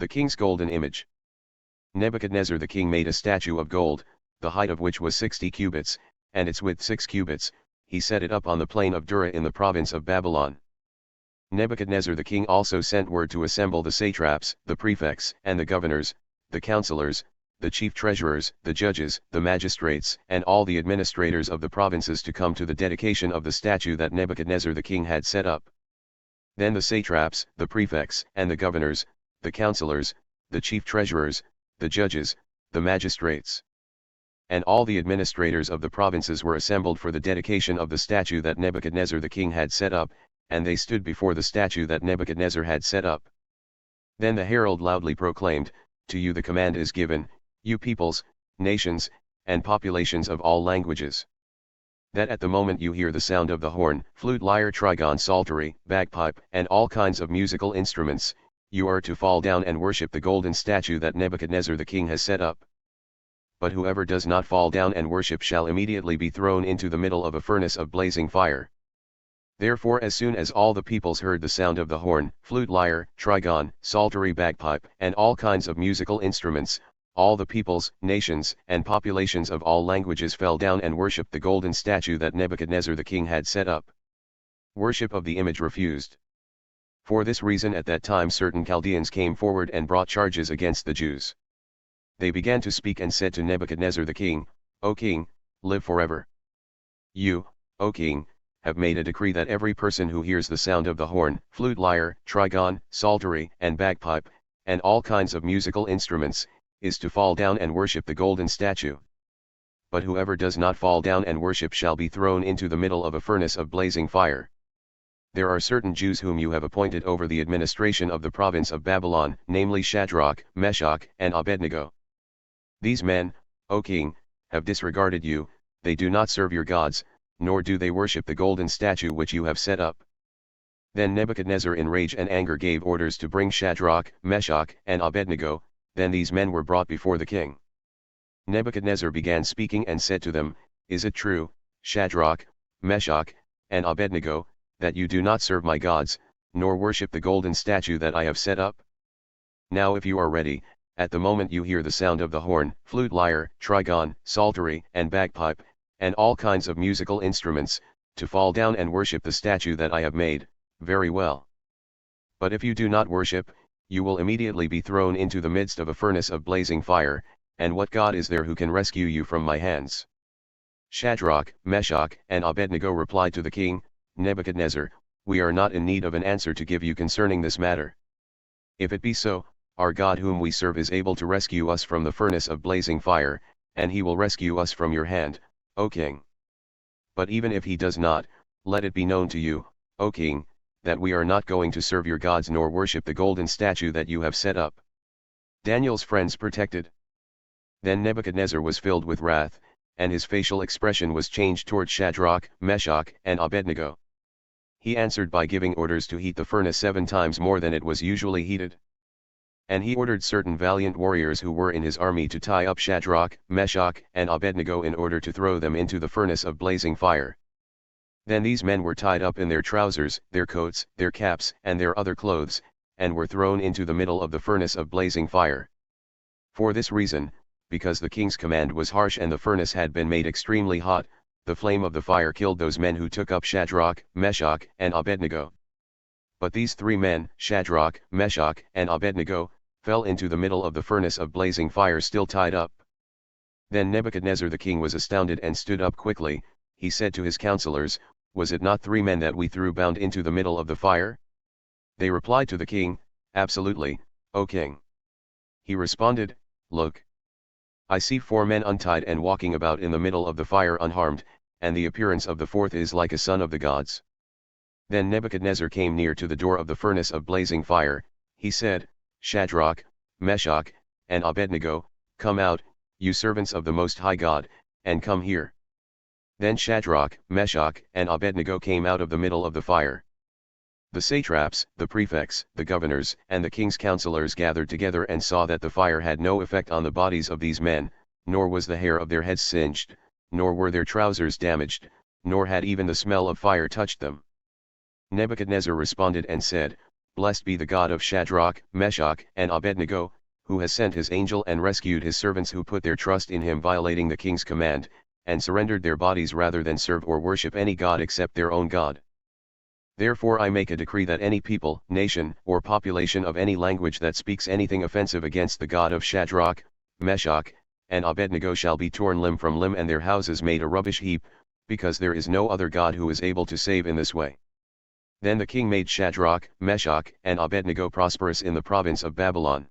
The king's golden image. Nebuchadnezzar the king made a statue of gold, the height of which was 60 cubits, and its width 6 cubits, he set it up on the plain of Dura in the province of Babylon. Nebuchadnezzar the king also sent word to assemble the satraps, the prefects, and the governors, the counselors, the chief treasurers, the judges, the magistrates, and all the administrators of the provinces to come to the dedication of the statue that Nebuchadnezzar the king had set up. Then the satraps, the prefects, and the governors, the counselors, the chief treasurers, the judges, the magistrates, and all the administrators of the provinces were assembled for the dedication of the statue that Nebuchadnezzar the king had set up, and they stood before the statue that Nebuchadnezzar had set up. Then the herald loudly proclaimed, "To you the command is given, you peoples, nations, and populations of all languages, that at the moment you hear the sound of the horn, flute, lyre, trigon, psaltery, bagpipe, and all kinds of musical instruments, you are to fall down and worship the golden statue that Nebuchadnezzar the king has set up. But whoever does not fall down and worship shall immediately be thrown into the middle of a furnace of blazing fire." Therefore as soon as all the peoples heard the sound of the horn, flute, lyre, trigon, psaltery, bagpipe, and all kinds of musical instruments, all the peoples, nations, and populations of all languages fell down and worshipped the golden statue that Nebuchadnezzar the king had set up. Worship of the image refused. For this reason at that time certain Chaldeans came forward and brought charges against the Jews. They began to speak and said to Nebuchadnezzar the king, "O king, live forever. You, O king, have made a decree that every person who hears the sound of the horn, flute, lyre, trigon, psaltery, and bagpipe, and all kinds of musical instruments, is to fall down and worship the golden statue. But whoever does not fall down and worship shall be thrown into the middle of a furnace of blazing fire. There are certain Jews whom you have appointed over the administration of the province of Babylon, namely Shadrach, Meshach, and Abednego. These men, O king, have disregarded you, they do not serve your gods, nor do they worship the golden statue which you have set up." Then Nebuchadnezzar in rage and anger gave orders to bring Shadrach, Meshach, and Abednego. Then these men were brought before the king. Nebuchadnezzar began speaking and said to them, "Is it true, Shadrach, Meshach, and Abednego, that you do not serve my gods, nor worship the golden statue that I have set up? Now if you are ready, at the moment you hear the sound of the horn, flute, lyre, trigon, psaltery, and bagpipe, and all kinds of musical instruments, to fall down and worship the statue that I have made, very well. But if you do not worship, you will immediately be thrown into the midst of a furnace of blazing fire, and what God is there who can rescue you from my hands?" Shadrach, Meshach, and Abednego replied to the king, "Nebuchadnezzar, we are not in need of an answer to give you concerning this matter. If it be so, our God whom we serve is able to rescue us from the furnace of blazing fire, and he will rescue us from your hand, O king. But even if he does not, let it be known to you, O king, that we are not going to serve your gods nor worship the golden statue that you have set up." Daniel's friends protected. Then Nebuchadnezzar was filled with wrath, and his facial expression was changed toward Shadrach, Meshach, and Abednego. He answered by giving orders to heat the furnace 7 times more than it was usually heated. And he ordered certain valiant warriors who were in his army to tie up Shadrach, Meshach, and Abednego in order to throw them into the furnace of blazing fire. Then these men were tied up in their trousers, their coats, their caps, and their other clothes, and were thrown into the middle of the furnace of blazing fire. For this reason, because the king's command was harsh and the furnace had been made extremely hot, the flame of the fire killed those men who took up Shadrach, Meshach, and Abednego. But these 3 men, Shadrach, Meshach, and Abednego, fell into the middle of the furnace of blazing fire still tied up. Then Nebuchadnezzar the king was astounded and stood up quickly. He said to his counselors, "Was it not 3 men that we threw bound into the middle of the fire?" They replied to the king, "Absolutely, O king." He responded, "Look. I see 4 men untied and walking about in the middle of the fire unharmed, and the appearance of the 4th is like a son of the gods." Then Nebuchadnezzar came near to the door of the furnace of blazing fire. He said, "Shadrach, Meshach, and Abednego, come out, you servants of the Most High God, and come here." Then Shadrach, Meshach, and Abednego came out of the middle of the fire. The satraps, the prefects, the governors, and the king's counselors gathered together and saw that the fire had no effect on the bodies of these men, nor was the hair of their heads singed, nor were their trousers damaged, nor had even the smell of fire touched them. Nebuchadnezzar responded and said, Blessed be the God of Shadrach, Meshach, and Abednego, who has sent his angel and rescued his servants who put their trust in him, violating the king's command, and surrendered their bodies rather than serve or worship any god except their own God. Therefore I make a decree that any people, nation, or population of any language that speaks anything offensive against the God of Shadrach, Meshach, and Abednego shall be torn limb from limb and their houses made a rubbish heap, because there is no other God who is able to save in this way. Then the king made Shadrach, Meshach, and Abednego prosperous in the province of Babylon.